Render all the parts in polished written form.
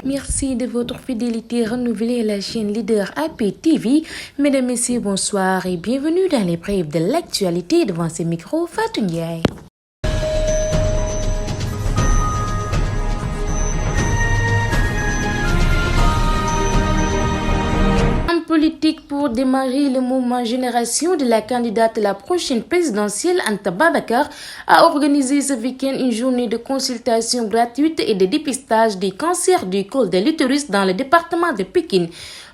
Merci de votre fidélité renouvelée à la chaîne leader APTV. Mesdames, Messieurs, bonsoir et bienvenue dans les brèves de l'actualité devant ces micros Fatou Ndiaye. Politique pour démarrer le mouvement Génération de la candidate à la prochaine présidentielle, Anta Babacar, a organisé ce week-end une journée de consultation gratuite et de dépistage des cancers du col de l'utérus dans le département de Pékin.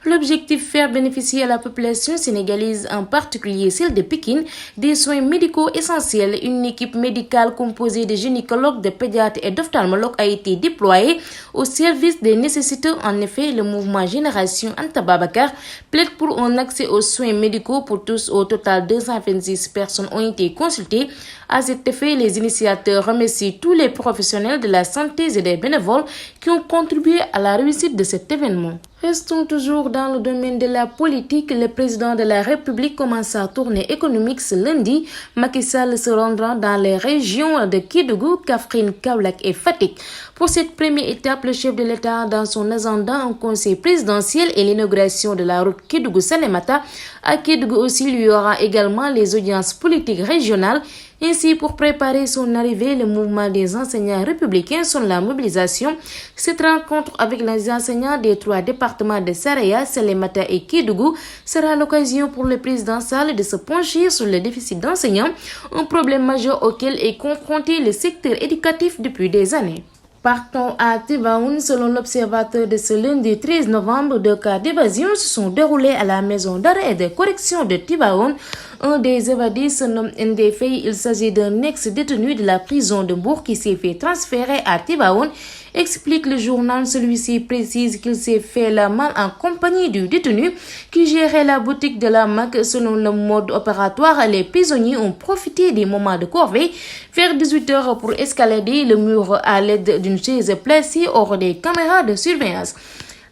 L'objectif, faire bénéficier à la population sénégalaise, en particulier celle de Pékin, des soins médicaux essentiels. Une équipe médicale composée de gynécologues, de pédiatres et d'ophtalmologues a été déployée au service des nécessités. En effet, le mouvement Génération Anta Babacar plaide pour un accès aux soins médicaux pour tous. Au total, 226 personnes ont été consultées. À cet effet, les initiateurs remercient tous les professionnels de la santé et des bénévoles qui ont contribué à la réussite de cet événement. Restons toujours dans le domaine de la politique. Le président de la République commence sa tournée économique ce lundi. Macky Sall se rendra dans les régions de Kédougou, Kaffrine, Kaolack et Fatick. Pour cette première étape, le chef de l'État a dans son agenda un conseil présidentiel et l'inauguration de la route Kédougou-Salémata. À Kédougou aussi, il y aura également les audiences politiques régionales. Ainsi, pour préparer son arrivée, le mouvement des enseignants républicains sonne la mobilisation. Cette rencontre avec les enseignants des 3 départements de Saraya, Salémata et Kédougou sera l'occasion pour le président Sall de se pencher sur le déficit d'enseignants, un problème majeur auquel est confronté le secteur éducatif depuis des années. Partons à Tivaoune. Selon l'observateur de ce lundi 13 novembre, 2 cas d'évasion se sont déroulés à la maison d'arrêt et de correction de Tivaoune. Un des évadés se nomme Ndefei. Il s'agit d'un ex-détenu de la prison de Mbour qui s'est fait transférer à Tivaoune. Explique le journal, celui-ci précise qu'il s'est fait la malle en compagnie du détenu qui gérait la boutique de la MAC. Selon le mode opératoire, les prisonniers ont profité des moments de corvée vers 18h pour escalader le mur à l'aide d'une chaise placée hors des caméras de surveillance.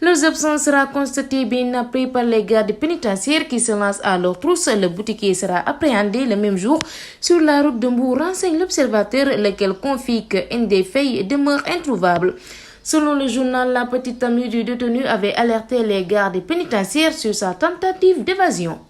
Leurs absences sera constatée bien après par les gardes pénitentiaires qui se lancent à leur trousse. Le boutiquier sera appréhendé le même jour sur la route de Mbour, renseigne l'observateur, lequel confie que Ndefei demeure introuvable. Selon le journal, la petite amie du détenu avait alerté les gardes pénitentiaires sur sa tentative d'évasion.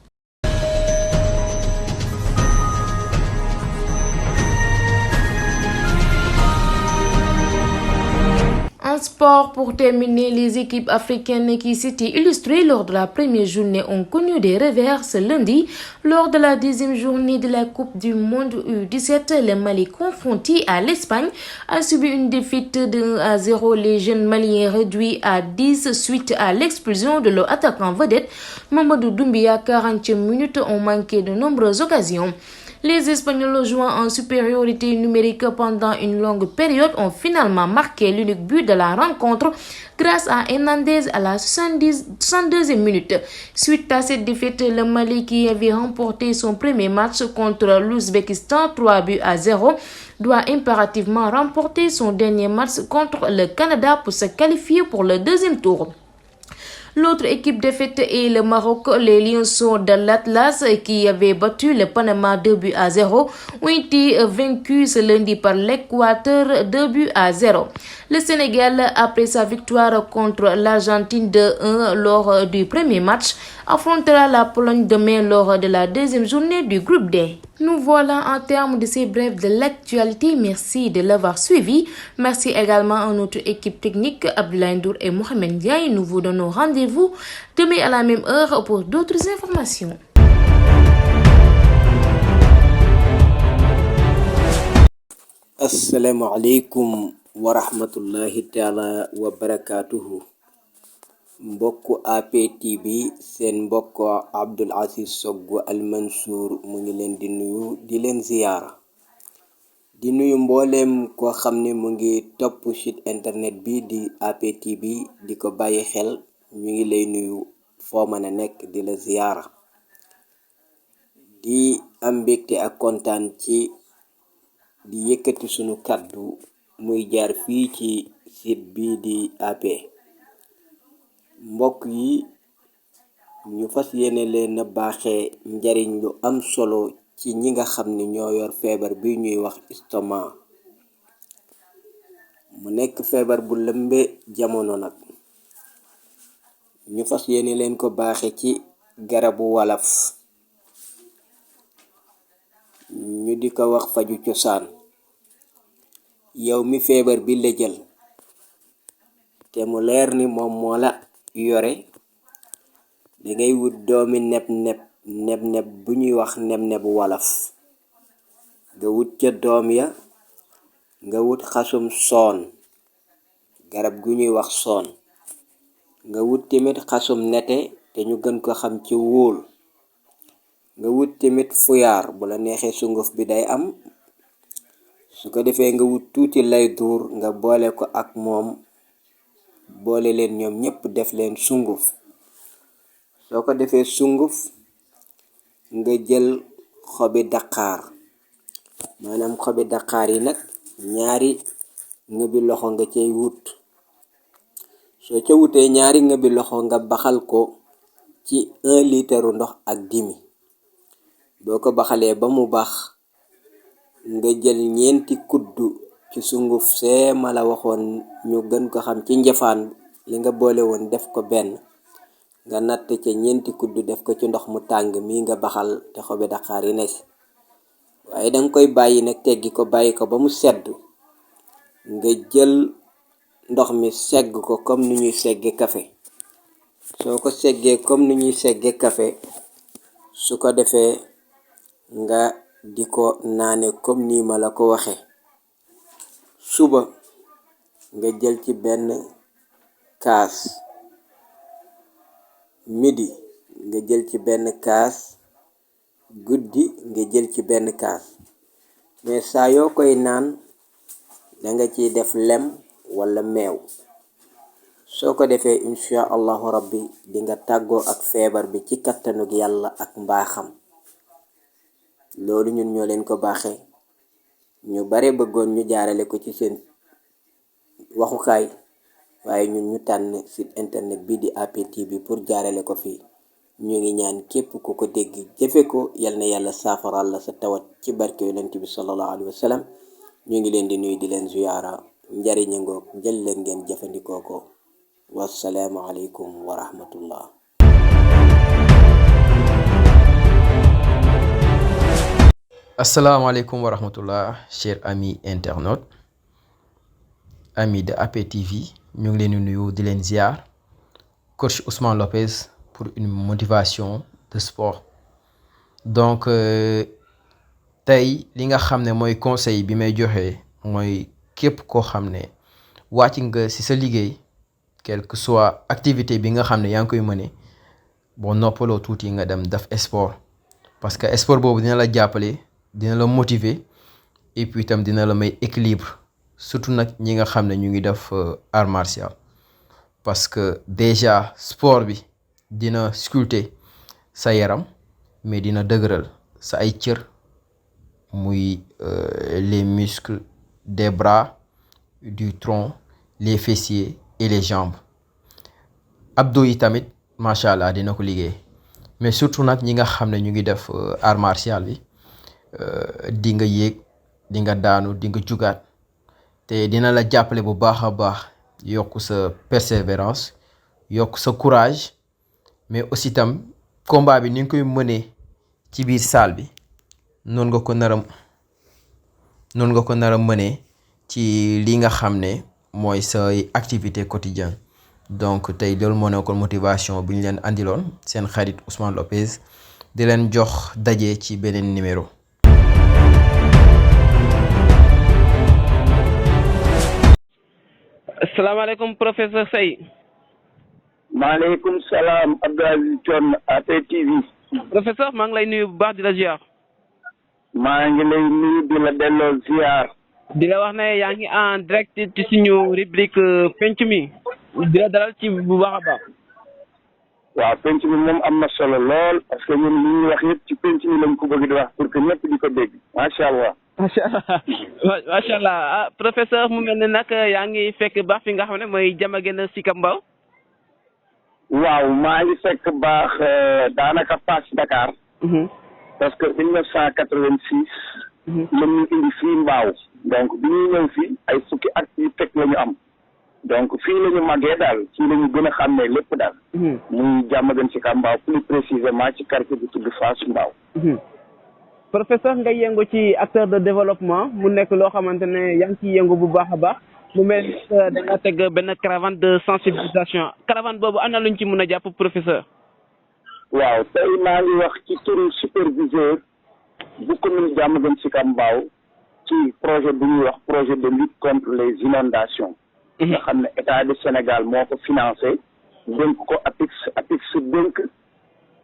En sport, pour terminer, les équipes africaines qui s'étaient illustrées lors de la première journée ont connu des revers ce lundi. Lors de la deuxième journée de la Coupe du Monde U17, le Mali, confronté à l'Espagne, a subi une défaite de 1-0. Les jeunes Maliens réduits à 10 suite à l'expulsion de leur attaquant vedette, Mamadou Doumbia. 40 minutes ont manqué de nombreuses occasions. Les Espagnols, jouant en supériorité numérique pendant une longue période, ont finalement marqué l'unique but de la rencontre grâce à Hernandez à la 62e minute. Suite à cette défaite, le Mali, qui avait remporté son premier match contre l'Ouzbékistan 3-0, doit impérativement remporter son dernier match contre le Canada pour se qualifier pour le deuxième tour. L'autre équipe défaite est le Maroc. Les Lionceaux de l'Atlas, qui avaient battu le Panama 2-0, ont été vaincus ce lundi par l'Équateur 2-0. Le Sénégal, après sa victoire contre l'Argentine 2-1 lors du premier match, affrontera la Pologne demain lors de la deuxième journée du groupe D. Nous voilà en termes de ces brèves de l'actualité. Merci de l'avoir suivi. Merci également à notre équipe technique, Abdoulaye Ndour et Mohamed Ndiaye. Nous vous donnons rendez-vous demain à la même heure pour d'autres informations. Assalamu alaikum wa rahmatullahi ta'ala wa barakatuhu. Mbokku APTV seen mbokk Abdoul Aziz Soggu Al Mansour mu ngi leen di nuyu di leen ziyaara di nuyu mbooleem koo xam ne mu ngi topp site internet bi di APTV di ko bàyyi xel. ñu ngi lay nuyu foo mën a nekk di la ziyaara di am mbégte ak kontaan ci di yëkkati sunu kàddu muy jaar fii ci site bi di AP. mbokk yi ñu fas yéene leen a baaxee njariñ lu am solo ci ñi nga xam ne ñoo yor feebar bi ñuy wax estomac. mu nekk feebar bu lëmbe jamono nag ñu fas yéene leen ko baaxe ci garabu walaf ñu di ko wax faju cosaan. yow mi feebar bi la jël te mu leer ni moom moo la yore, dangay wut doomi neb bu ñuy wax neb walaf, nga wut ca doom ya, nga wut xasum soon, garab gu ñuy wax soon, nga wut tamit xasum nete te ñu gën ko xam ci wóol, nga wut tamit fuyaar, bu la neexee sunguf bi day am. su ko defee nga wut tuuti lay duur nga boole ko ak moom, boole leen ñoom ñépp def leen sunguf. soo ko defee sunguf, nga jël xobi daqaar, maanaam xobi daqaar yi nag ñaari ngëbi loxo nga cay wut. soo ca wutee ñaari ngëbi loxo nga baxal ko ci 1 litre ndox ak dimi. boo ko baxalee ba mu bax, nga jël 4 kuddu ci sunguf see ma la waxoon ñu gën ko xam ci njëfaan, li nga boole woon def ko benn, nga natt ca 4 kuddu def ko ci ndox mu tàng mi nga baxal te xobi daqaar yi ne si. waaye danga koy bàyyi nag, teggi ko bàyyi ko ba mu sedd, nga jël ndox mi segg ko comme ni ñuy segge kafe. soo ko seggee comme ni ñuy segge kafe, su ko defee nga di ko naane comme nii ma la ko waxe. suba nga jël ci benn kaas, midi nga jël ci benn kaas, guddi nga jël ci benn kaas. mais saa yoo koy naan danga ciy def lem walla meew. soo ko defee insha allahu rabbi di nga tàggoo ak feebar bi ci kattanug yàlla ak mbaaxam. loolu ñun ñoo leen ko baaxee. ñu bare bëggoon ñu jaarale ko ci seen waxukaay, waaye ñun ñu tànn site internet bi di APTV pour jaarale ko fii. ñu ngi ñaan képp ku ko dégg jëfe ko, yal na yàlla saafaral la sa tawat ci barke yonent bi sallallahu alayhi wa sallam. ñu ngi leen di nuyu di leen ziyaara. njariña ngoog, jël leen ngeen jëfandikoo ko. wassalaamu aleykum wa rahmatullah. Assalamualaikum warahmatullah, chers amis internautes, amis de APTV, ñu ngi leen di nuyu di leen ziar. Coach Ousmane Lopez pour une motivation de sport. Donc tey li nga xam ne mooy conseil bi may joxe mooy képp koo xam ne wàcc nga ci sa liggéey, quelle que soit activité bi nga xam ne yaa ngi koy mëne, boo noppaloo tuuti nga dem def sport, parce que sport boobu dina la jàppale, dina la motiver, et puis itam dina la may équilibre, surtout nag ñi nga xam ne ñu ngi def art martial. Parce que déjà sport bi dina sculpter sa yaram, mais dina dëgëral sa ay cër, muy les muscles des bras, du tronc, les fessiers et les jambes. Abdos yi tamit macha allah dina ko liggéey. Mais surtout nag ñi nga xam ne ñu ngi def art martial bi, di nga yéeg, di nga daanu, di nga jugaat, te dina la jàppale bu baax a baax, yokk sa persévérance, yokk sa courage, mais aussi tam combat bi ni nga koy mënee ci biir salle bi, noonu nga ko nar a mënee ci li nga xam ne mooy say activité quotidienne. Donc tey loolu moo nekkoon motivation bi ñu leen andiloon, seen xarit Ousmane Lopez, di leen jox daje ci beneen numéro. asalaamaaleykum professeur Seye. maaleykum salaam Abdou Aziz Thion APTV. professeur maa ngi lay nuyu bu baax di la ziar. maa ngi lay nuyu di la delloo ziar. di la wax ne yaa ngi en direct ci suñu rubrique penc mi. di la dalal ci bu baax a baax. waaw penc mi moom am na solo lool, parce que ñun li ñuy wax yëpp ci penc mi lañ ko bëgg di wax pour que ñëpp di ko dégg. macha allah. macha allah ah professeur mu mel ne nag yaa ngi fekk baax fi nga xam ne mooy Diamaguène Sicap Mbao. waaw maa ngi fekk baax daanaka Fass Dakar. parce que 1986. la ñu indi fii Mbao. donc bi ñuy ñëw fii ay fukki at yu teg la ñu am. donc fii la ñu màggee daal fii la ñu gën a xàmmee lépp daal. muy Diamaguène Sicap Mbao plus précisément ci quartier bi tudd Fass Mbao. professeur nga yëngu ci acteur de développement mu nekk loo xamante ne yaa ngi ciy yëngu bu baax a baax mu mel da nga teg benn caravane de sensibilisation caravane boobu ana luñ ci mën a jàpp professeur. waaw tey maa ngi wax ci turu superviseur bu commune Diamaguène Sicap Mbao ci projet bu ñuy wax projet de lutte contre les inondations. nga xam ne état du Sénégal moo ko financé dénk ko APIX dénk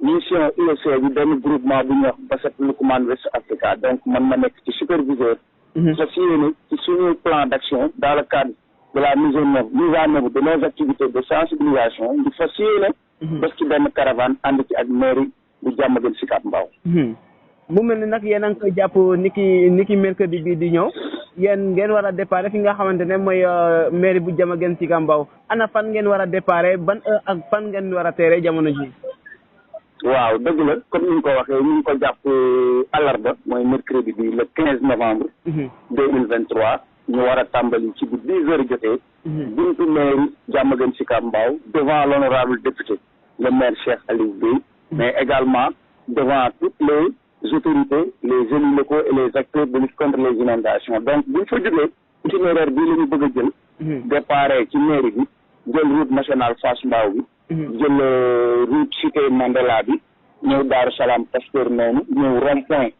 mission USAID bi benn groupement bu ñuy wax BASEP Lukuman West Africa donc man ma nekk ci superviseur. fas yéene ci suñu plan d'action dans le cadre de la mise en œuvre de nos activités de sensibilisation di fas yéene def ci benn caravane ànd ci ak mairie bu Diamaguène Sicap Mbao. mu mel ni nag yéen a ngi koy jàpp niki mercredi bii di ñëw yéen ngeen war a déparé fi nga xamante ne mooy mairie bu Diamaguène Sicap Mbao ana fan ngeen war a déparé ban heure ak fan ngeen war a teere jamono ji. waaw dëgg la comme ni ñu ko waxee ñu ngi ko jàpp àllarba mooy mercredi bi le 15 novembre 2023 ñu war a tàmbali ci bu 10 heures jotee buntu mairie Diamaguène Sicap Mbao devant l'honorable député le maire Cheikh Aliou Bey mais également devant toutes les autorités les élus locaux et les acteurs de lutte contre les inondations donc bu ñu fa jógee itinéraire bii la ñu bëgg a jël déparé ci mairie bi jël route nationale Fass Mbao bi jël route cité Mandela bi ñëw Daaru Salaam Pasteur noonu ñëw rond-point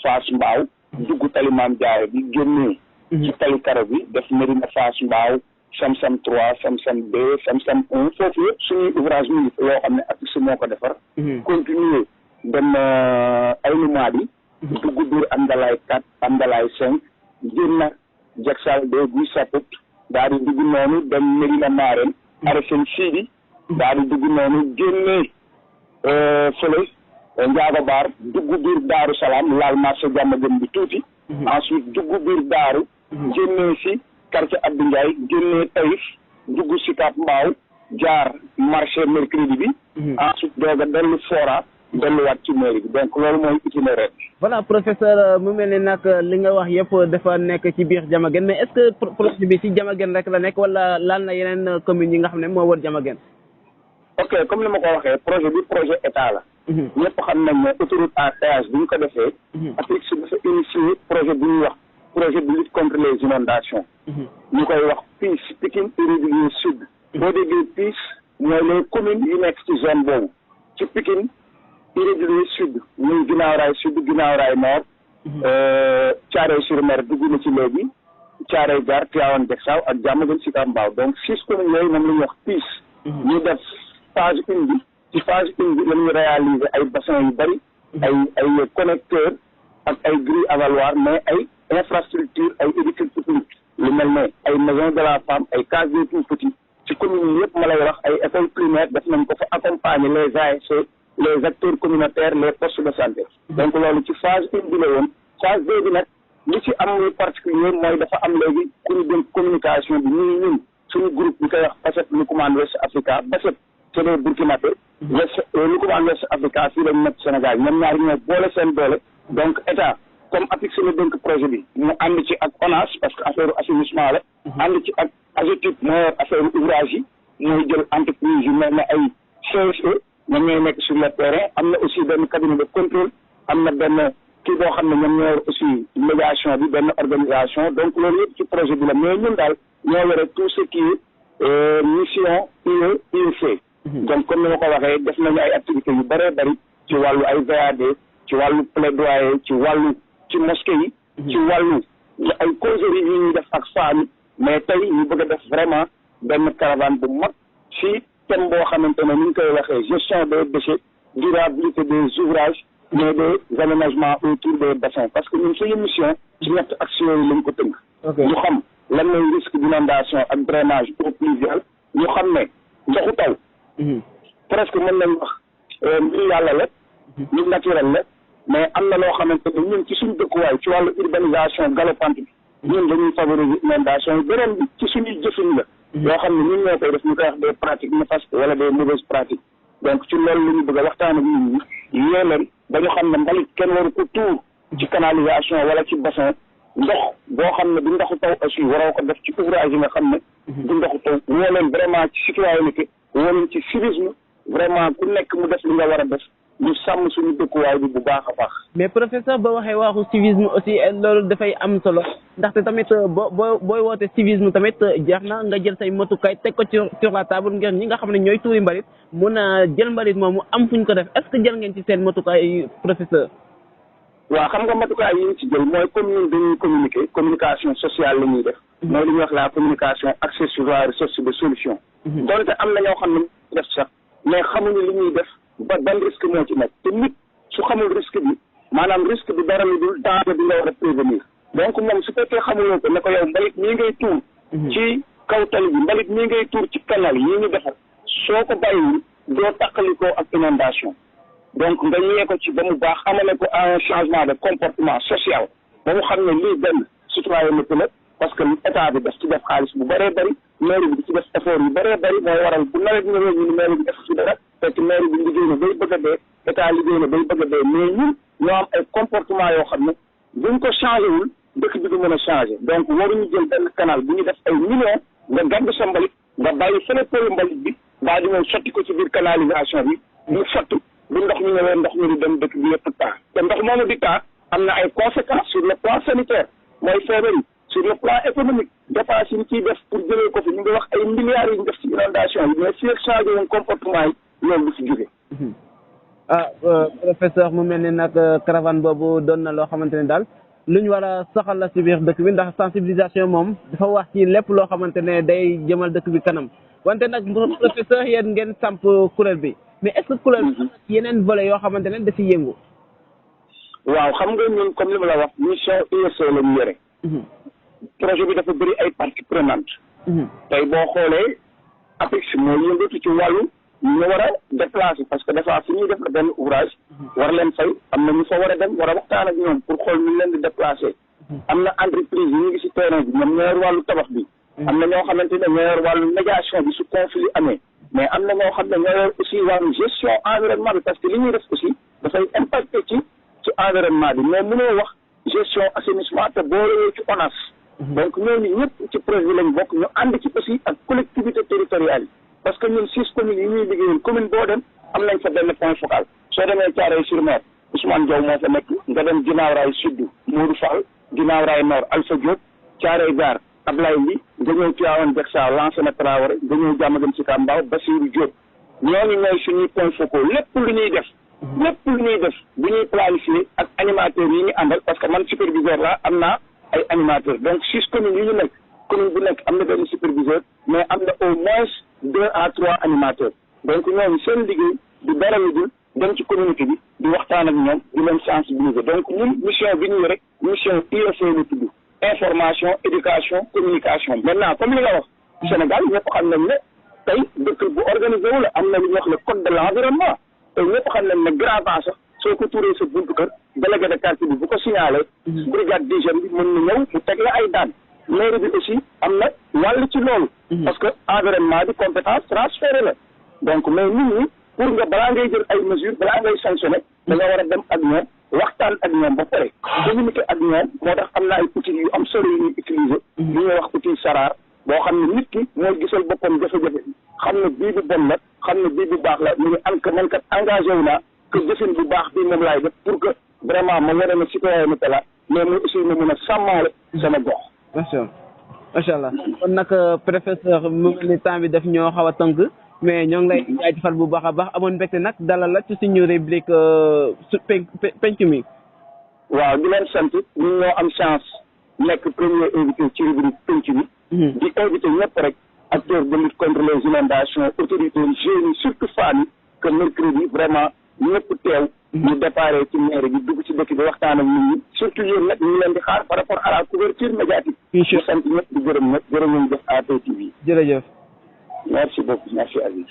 Fass Mbao dugg tali Maam Jaara bi génnee ci tali karo bi def Médina Fass Mbao Sam-Sam 3 Sam-Sam 2 Sam-Sam 1 foofu yëpp suñuy ouvrage mi yoo xam ne APIX moo ko defar continuer dem Aynou Mady dugg biir Amdalaay 4 Amdalaay 5 génn Jaksal 2 Guy Saput daal di dugg noonu dem Médina Marème arrêté Sidi daal di dugg noonu génnee fële Ndiaga Baar dugg biir Daaru Salaam laal marché Diamaguène bi tuuti ensuite dugg biir Daaru génnee si quartier Abdou Ndiaye génnee Taïf dugg Sicap Mbao jaar marché mercredi bi ensuite doog a dellu Fora delluwaat ci mairie bi donc loolu mooy itinéraire bi. voilà professeur mu mel ni nag li nga wax yëpp dafa nekk ci biir Diamaguène mais est-ce que projet bi ci Diamaguène rek la nekk wala laal na yeneen communes yi nga xam ne moo wër Diamaguène. ok comme ni ma ko waxee projet bi projet état la. ñëpp xam nañ ne autoroute à péage bi ñu ko defee. APIX dafa initié projet bu ñuy wax projet de lutte contre les inondations. ñu koy wax PIS Pikine Irrégulier Sud. boo déggee PIS mooy les communes yi nekk ci zone boobu ci Pikine Irrégulier Sud muy Guinaw Rail Sud Guinaw Rail Nord. Thiaroye-sur-Mer dugg na ci léegi Thiaroye Gare Tivaouane Diacksao ak Diamaguène Sicap Mbao donc 6 communes yooyu moom la ñuy wax PIS. ñu def phase 1 bi ci phase 1 bi la ñu réaliser ay bassins yu bari ay connecteurs ak ay grilles avaloirs mais ay infrastructures ay édifices publics lu mel ne ay maisons de la femme ay cases des tout-petits ci communes yi yëpp ma lay wax ay écoles primaires def nañ ko fa accompagner les ASC les acteurs communautaires les postes de santé donc loolu ci phase 1 bi la woon phase 2 bi nag li ci am muy particulier mooy dafa am léegi ku ñu dénk communication bi ñun suñu groupe bi koy wax BASEP Lukuman West Africa BASEP c'est les Burkinabé Lukuman West Africa fii lañ nekk Sénégal ñoom ñaari ñoo boole seen doole donc état comme APIX la dénk projet bi mu ànd ci ak ONAS parce que affaire assainissement la ànd ci ak AGETIP mooy affaire ouvrage yi mooy jël entreprise yu mel ne ay CSE ñoom ñooy nekk sur le terrain am na aussi benn cabinet de contrôle am na benn kii boo xam ne ñoom ñoo aussi médiation bi benn organisation donc loolu yëpp ci projet bi la mais ñun daal ñoo yore tout ce qui est mission IEC donc comme ni ma ko waxee def nañu ay activités yu bëree bëri ci wàllu ay VAD ci wàllu plaidoyer ci wàllu ci mosquée yi ci wàllu ay causeries yi ñuy def ak femmes mais tey ñu bëgg a def vraiment benn caravane bu mag ci thème boo xamante ne ni ñu koy waxee gestion des déchets durabilité des ouvrages mais des aménagements autour des bassins parce que ñun suñu mission ci ñett actions yi lañ ko tënk ñu xam lan mooy risque d'inondation ak drainage eau pluviale ñu xam ne ndoxu taw presque mën nañ wax mbir yàlla la lu naturel la mais am na loo xamante ne ñun ci suñu dëkkuwaay ci wàllu urbanisation galopante bi ñun dañuy favoriser inondation yi beneen bi ci suñuy jëfin la yoo xam ne ñun ñoo koy def ñu koy wax des pratiques néfastes wala des mauvaises pratiques donc ci loolu la ñu bëgg a waxtaan ak nit ñi yee leen ba ñu xam ne mbalit kenn waru ko tuur ci canalisation wala ci bassin ndox boo xam ne du ndoxu taw aussi waroo ko def ci ouvrage yi nga xam ne du ndoxu taw woo leen vraiment ci citoyenneté woo leen ci civisme vraiment ku nekk mu def li nga war a def ñu sàmm suñu dëkkuwaay bi bu baax a baax. mais professeur ba waxee waxu civisme aussi loolu dafay am solo ndaxte tamit booy woote civisme tamit jeex na nga jël say motukaay teg ko sur la table ngir ñi nga xam ne ñooy tuuri mbalit mun a jël mbalit moomu am fu ñu ko def est-ce que jël ngeen ci seen motukaay professeur. waaw xam nga matukaay yi ñu ci jël mooy comme ñun dañuy communication sociale la ñuy def. mooy li ñuy wax la communication axée sur la recherche de solution. donte am na ñoo xam ne def sax mais xamuñu li ñuy def ban risque moo ci nekk te nit su xamul risque bi maanaam risque bi dara lu dul danger bi nga war a prévenir donc moom su fekkee xamuloo ko ne ko yow mbalit mii ngay tuur ci kaw tali bi mbalit mii ngay tuur ci canal yi ñu defar soo ko bàyyiwul doo tàqalikoo ak inondation donc nga yee ko ci ba mu baax amale ko un changement de comportement social ba mu xam ne lii benn citoyenneté la parce que état bi daf ci def xaalis bu bëree bëri mairie bi di ci def effort yu bëree bëri mooy waral bu nawet ñëwee ñu ni mairie bi def ci dara fekk mairie bi liggéey na bay bëgg a dee état liggéey na bay bëgg a dee mais ñun ñoo am ay comportement yoo xam ne buñ ko changé wul dëkk bi du mën a changé donc waruñu jël benn canal bu ñu def ay millions nga gàddu sa mbalit nga bàyyi fële pëlu mbalit bi daa di ñëw sotti ko ci biir canalisation bi mu sotti bu ndox mi ñëwee ndox mi di dem dëkk bi yëpp taa te ndox moomu di taa am na ay conséquences sur le plan sanitaire mooy feebar yi sur le plan économique dépenses yi ñu ciy def pour jëlee ko fi ñu ngi wax ay milliards yi ñu def ci inondation yi mais si changé woon comportement yi loolu du fi jóge professeur mu mel ni nag caravane boobu doon na loo xamante ne daal lu ñu war a soxal la si biir dëkk bi ndax sensibilisation moom dafa wax ci lépp loo xamante ne day jëmal dëkk bi kanam wante nag professeur yéen ngeen samp kuréel bi mais est-ce que kuréel bi yeneen volet yoo xamante ne dafi yëngu. waaw xam nga ñun comme li ma la wax mission USO la ñu yore. projet bi dafa bëri ay parties prenantes. tey boo xoolee APEX mooy yëngatu ci wàllu ñu war a déplacer parce que dafa fi ñuy def la benn ouvrage war leen fay am na ñu fa war a dem war a waxtaan ak ñoom pour xool ñu leen di déplacer. am na entreprise yi ñu ngi si terrain bi ñoom ñoo yor wàllu tabax bi. am na ñoo xamante ne ñoo yor wàllu médiation bi su conflit amee mais am na ñoo xam ne ñoo yor aussi wàllu gestion environnement bi parce que li ñuy def aussi dafay impacter ci environnement bi mais mënoo wax gestion assainissement te boolewoo ci ONAS. donc ñooñu ñëpp ci projet bi lañ bokk ñu ànd ci aussi ak collectivité territoriale yi parce que ñun 6 communes yi ñuy liggéeyal commune boo dem am nañ fa benn point focal soo demee Thiaroye-sur-Mer Ousmane Diaw moo fa nekk nga dem Guinaw Rail Sud Modou Fall Guinaw Rail Nord Alpha Diop Thiaroye Gare Ablaye Ly nga ñëw Tivaouane Diacksao Lansana Traoré nga ñëw Diamaguène Sicap Mbao Bassirou Diop ñooñu ñooy suñuy point focaux lépp lu ñuy def bu ñuy planifier ak animateurs yi ñu àndal parce que man superviseur la am naa ay animateurs donc 6 communes yi ñu nekk commune bu nekk am na benn superviseur mais am na au moins 2 à 3 animateurs donc ñoom seen liggéey du dara lu dul dem ci communauté bi di waxtaan ak ñoom di leen sensibiliser donc ñun mission bi ñu rek mission IEC la tudd information éducation communication maintenant comme li nga wax Sénégal ñëpp xam nañ ne tey dëkk bu organisé wu la am na lu ñuy wax le code de l'environnement te ñëpp xam nañ ne gravats sax soo ko tuuree sa buntu kër délégué de quartier bi bu ko signalé brigade d'hygiène bi mën na ñëw mu teg la ay daan mairie bi aussi am na wàll ci loolu parce que environnement bi compétence transféré la donc mais nit ñi pour nga balaa ngay jël ay mesures balaa ngay sanctionné da nga war a dem ak ñoom waxtaan ak ñoom ba pare communiquer ak ñoom moo tax am na ay outils yu am solo yu ñuy utiliser li ñuy wax outil SARAR boo xam ne nit ki mooy gisal boppam jafe-jafe xam ne bii bu bon la xam ne bii bu baax la ñu ngi am que man kat engagé wu naa que jëfin bu baax bii moom laay def pour que vraiment ma wane na citoyenneté la mais mu aussi ma mën a sàmmaale sama gox. macha allah kon nag professeur mu ngi ni temps bi daf ñoo xaw a tënk mais ñoo ngi lay jaajëfal bu baax a baax amoon mbégte nag dalal la ci suñu rubrique su penc mi. waaw di leen sant ñun ñoo am chance nekk premier invité ci rubrique penc mi. di invité ñëpp rek acteurs de lutte contre les inondations autorités jeunes yi surtout femmes yi que mercredi vraiment ñëpp teew. ñu déparé ci maire bi dugg ci dëkk bi waxtaan ak nit ñi surtout yéen nag ñu leen di xaar par rapport à la couverture médiatique. incha allah sant ñëpp di gërëm ñëpp jërë ngeen jëf APTV. jërëjëf. merci beaucoup merci Aziz.